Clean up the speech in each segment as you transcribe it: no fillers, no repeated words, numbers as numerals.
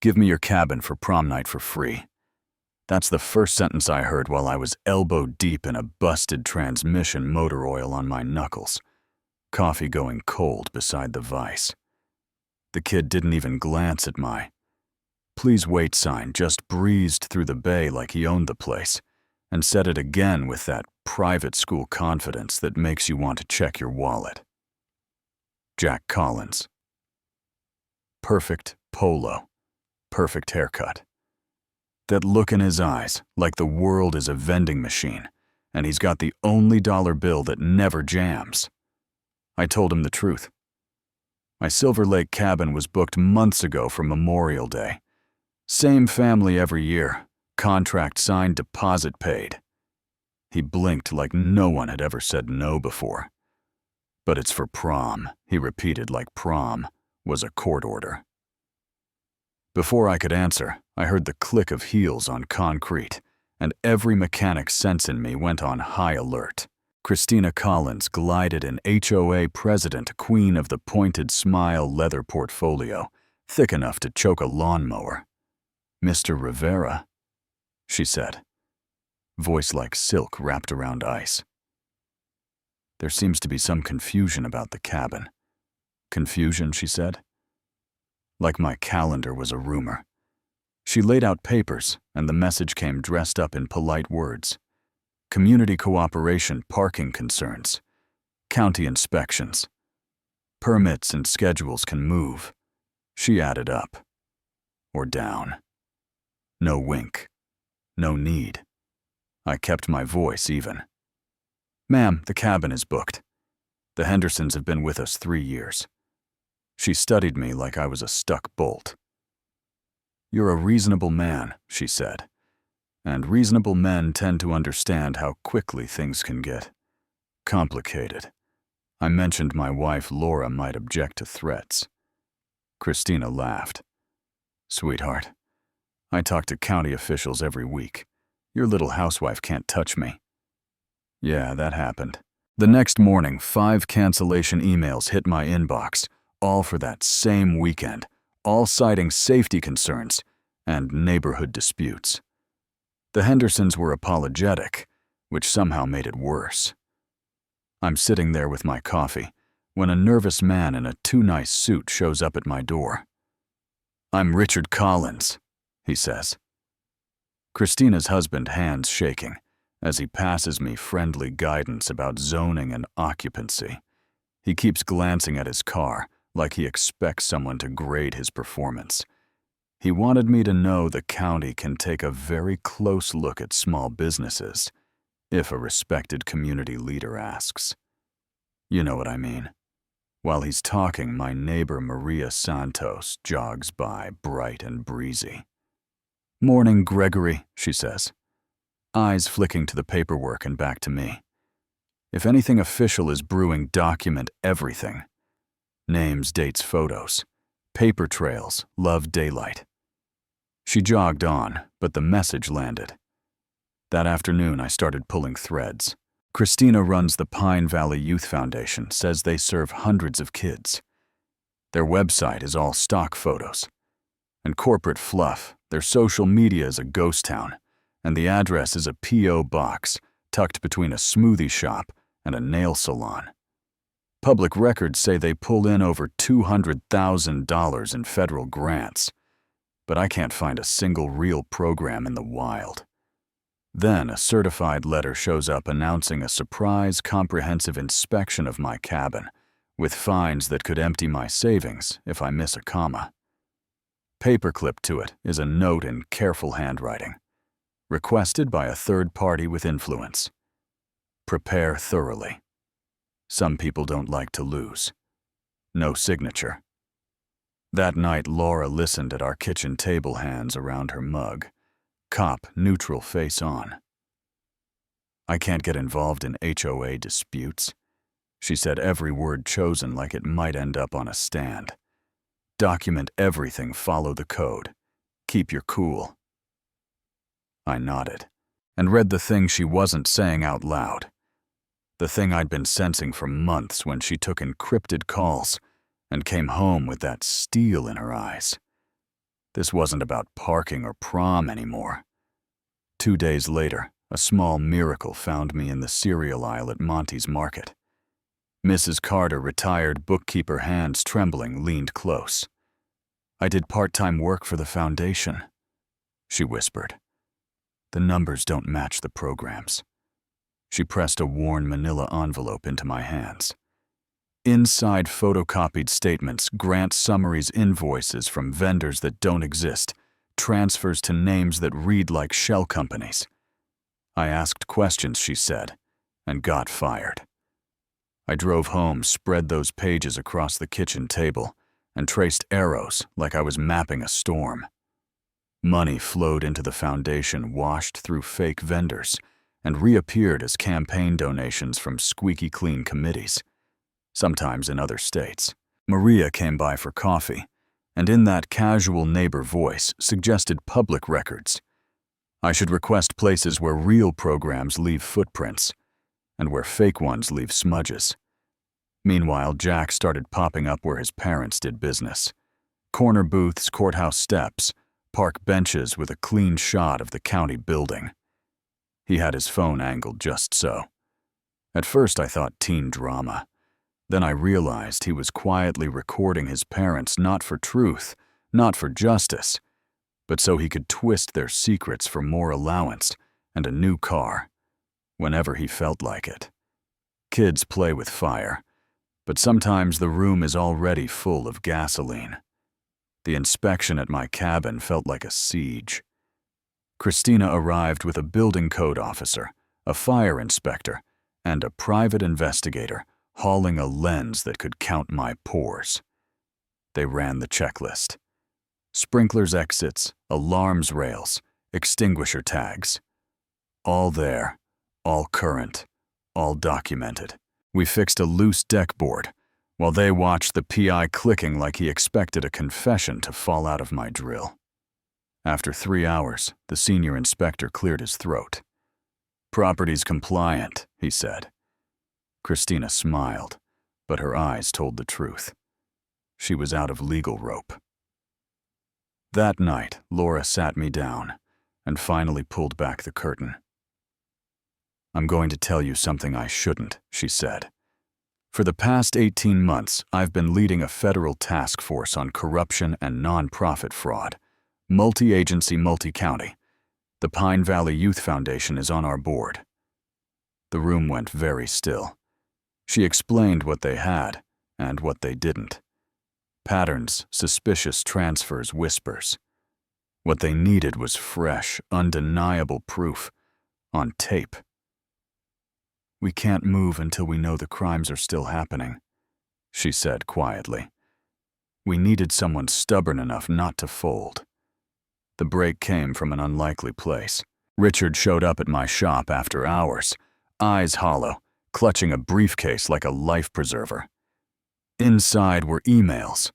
Give me your cabin for prom night for free. That's the first sentence I heard while I was elbow deep in a busted transmission motor oil on my knuckles, coffee going cold beside the vise. The kid didn't even glance at my "Please wait" sign, just breezed through the bay like he owned the place, and said it again with that private school confidence that makes you want to check your wallet. Jack Collins. Perfect polo, perfect haircut. That look in his eyes, like the world is a vending machine, and he's got the only dollar bill that never jams. I told him the truth. My Silver Lake cabin was booked months ago for Memorial Day. Same family every year, contract signed, deposit paid. He blinked like no one had ever said no before. But it's for prom, he repeated like prom was a court order. Before I could answer, I heard the click of heels on concrete, and every mechanic sense in me went on high alert. Christina Collins glided in HOA president, queen of the pointed smile leather portfolio, thick enough to choke a lawnmower. "Mr. Rivera," she said, voice like silk wrapped around ice. "There seems to be some confusion about the cabin." "Confusion," she said. Like my calendar was a rumor. She laid out papers, and the message came dressed up in polite words. Community cooperation, parking concerns, county inspections. Permits and schedules can move. She added up. Or down. No wink. No need. I kept my voice even. "Ma'am, the cabin is booked. The Hendersons have been with us 3 years. She studied me like I was a stuck bolt. "You're a reasonable man," she said. And reasonable men tend to understand how quickly things can get complicated. I mentioned my wife Laura might object to threats. Christina laughed. "Sweetheart, I talk to county officials every week. Your little housewife can't touch me." Yeah, that happened. The next morning, 5 cancellation emails hit my inbox, all for that same weekend, all citing safety concerns and neighborhood disputes. The Hendersons were apologetic, which somehow made it worse. I'm sitting there with my coffee when a nervous man in a too-nice suit shows up at my door. "I'm Richard Collins," he says. Christina's husband hands shaking as he passes me friendly guidance about zoning and occupancy. He keeps glancing at his car like he expects someone to grade his performance. He wanted me to know the county can take a very close look at small businesses if a respected community leader asks. You know what I mean. While he's talking, my neighbor Maria Santos jogs by, bright and breezy. "Morning, Gregory," she says, eyes flicking to the paperwork and back to me. "If anything official is brewing, document everything. Names, dates, photos. Paper trails, love daylight." She jogged on, but the message landed. That afternoon, I started pulling threads. Christina runs the Pine Valley Youth Foundation, says they serve hundreds of kids. Their website is all stock photos. And corporate fluff, their social media is a ghost town, and the address is a P.O. box tucked between a smoothie shop and a nail salon. Public records say they pull in over $200,000 in federal grants, but I can't find a single real program in the wild. Then a certified letter shows up announcing a surprise comprehensive inspection of my cabin, with fines that could empty my savings if I miss a comma. Paperclipped to it is a note in careful handwriting, requested by a third party with influence. Prepare thoroughly. Some people don't like to lose. No signature. That night, Laura listened at our kitchen table, hands around her mug. Cop, neutral face on. "I can't get involved in HOA disputes," she said, every word chosen like it might end up on a stand. "Document everything, follow the code. Keep your cool." I nodded and read the thing she wasn't saying out loud. The thing I'd been sensing for months when she took encrypted calls and came home with that steel in her eyes. This wasn't about parking or prom anymore. 2 days later, a small miracle found me in the cereal aisle at Monty's Market. Mrs. Carter, retired bookkeeper, hands trembling, leaned close. "I did part-time work for the foundation," she whispered. "The numbers don't match the programs." She pressed a worn manila envelope into my hands. Inside, photocopied statements, grant summaries, invoices from vendors that don't exist, transfers to names that read like shell companies. I asked questions, she said, and got fired. I drove home, spread those pages across the kitchen table, and traced arrows like I was mapping a storm. Money flowed into the foundation, washed through fake vendors, and reappeared as campaign donations from squeaky clean committees, sometimes in other states. Maria came by for coffee, and in that casual neighbor voice suggested public records. I should request places where real programs leave footprints, and where fake ones leave smudges. Meanwhile, Jack started popping up where his parents did business. Corner booths, courthouse steps, park benches with a clean shot of the county building. He had his phone angled just so. At first I thought teen drama. Then I realized he was quietly recording his parents not for truth, not for justice, but so he could twist their secrets for more allowance and a new car, whenever he felt like it. Kids play with fire, but sometimes the room is already full of gasoline. The inspection at my cabin felt like a siege. Christina arrived with a building code officer, a fire inspector, and a private investigator hauling a lens that could count my pores. They ran the checklist. Sprinklers exits, alarms rails, extinguisher tags. All there, all current, all documented. We fixed a loose deck board, while they watched the PI clicking like he expected a confession to fall out of my drill. After 3 hours, the senior inspector cleared his throat. "Property's compliant," he said. Christina smiled, but her eyes told the truth. She was out of legal rope. That night, Laura sat me down and finally pulled back the curtain. "I'm going to tell you something I shouldn't," she said. "For the past 18 months, I've been leading a federal task force on corruption and nonprofit fraud, multi-agency, multi-county. The Pine Valley Youth Foundation is on our board." The room went very still. She explained what they had and what they didn't. Patterns, suspicious transfers, whispers. What they needed was fresh, undeniable proof, on tape. "We can't move until we know the crimes are still happening," she said quietly. We needed someone stubborn enough not to fold. The break came from an unlikely place. Richard showed up at my shop after hours, eyes hollow, clutching a briefcase like a life preserver. Inside were emails,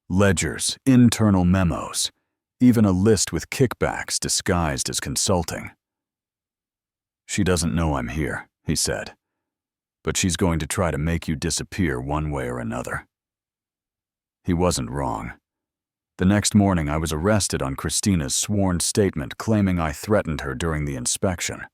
ledgers, internal memos, even a list with kickbacks disguised as consulting. "She doesn't know I'm here," he said, "but she's going to try to make you disappear one way or another." He wasn't wrong. The next morning I was arrested on Christina's sworn statement claiming I threatened her during the inspection.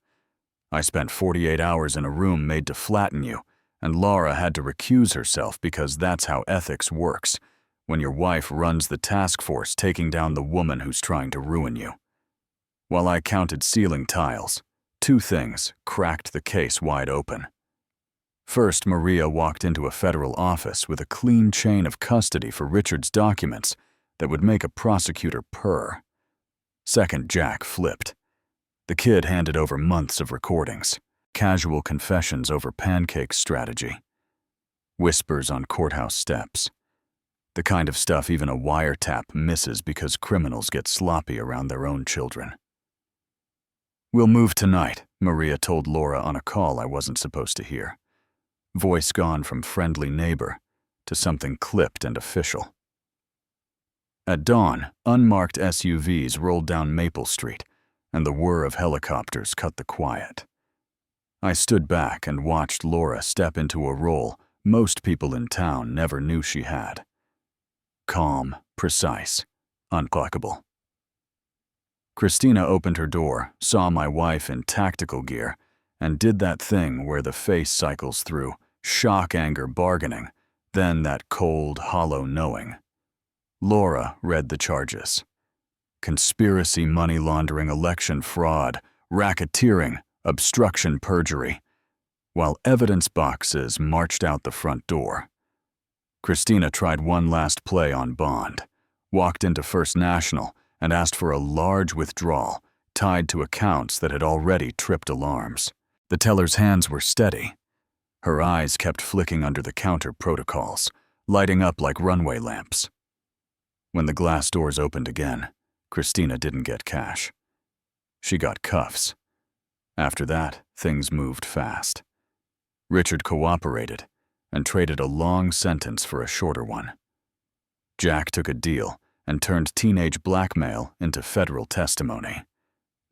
I spent 48 hours in a room made to flatten you, and Laura had to recuse herself because that's how ethics works, when your wife runs the task force taking down the woman who's trying to ruin you. While I counted ceiling tiles, 2 things cracked the case wide open. First, Maria walked into a federal office with a clean chain of custody for Richard's documents that would make a prosecutor purr. Second, Jack flipped. The kid handed over months of recordings, casual confessions over pancake strategy, whispers on courthouse steps, the kind of stuff even a wiretap misses because criminals get sloppy around their own children. "We'll move tonight," Maria told Laura on a call I wasn't supposed to hear. Voice gone from friendly neighbor to something clipped and official. At dawn, unmarked SUVs rolled down Maple Street, and the whir of helicopters cut the quiet. I stood back and watched Laura step into a role most people in town never knew she had. Calm, precise, unclockable. Christina opened her door, saw my wife in tactical gear, and did that thing where the face cycles through shock, anger, bargaining, then that cold, hollow knowing. Laura read the charges. Conspiracy, money laundering, election fraud, racketeering, obstruction, perjury, while evidence boxes marched out the front door. Christina tried one last play on bond, walked into First National, and asked for a large withdrawal tied to accounts that had already tripped alarms. The teller's hands were steady. Her eyes kept flicking under the counter protocols, lighting up like runway lamps. When the glass doors opened again, Christina didn't get cash. She got cuffs. After that, things moved fast. Richard cooperated and traded a long sentence for a shorter one. Jack took a deal and turned teenage blackmail into federal testimony.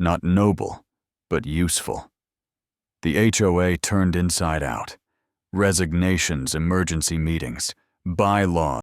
Not noble, but useful. The HOA turned inside out. Resignations, emergency meetings, bylaws.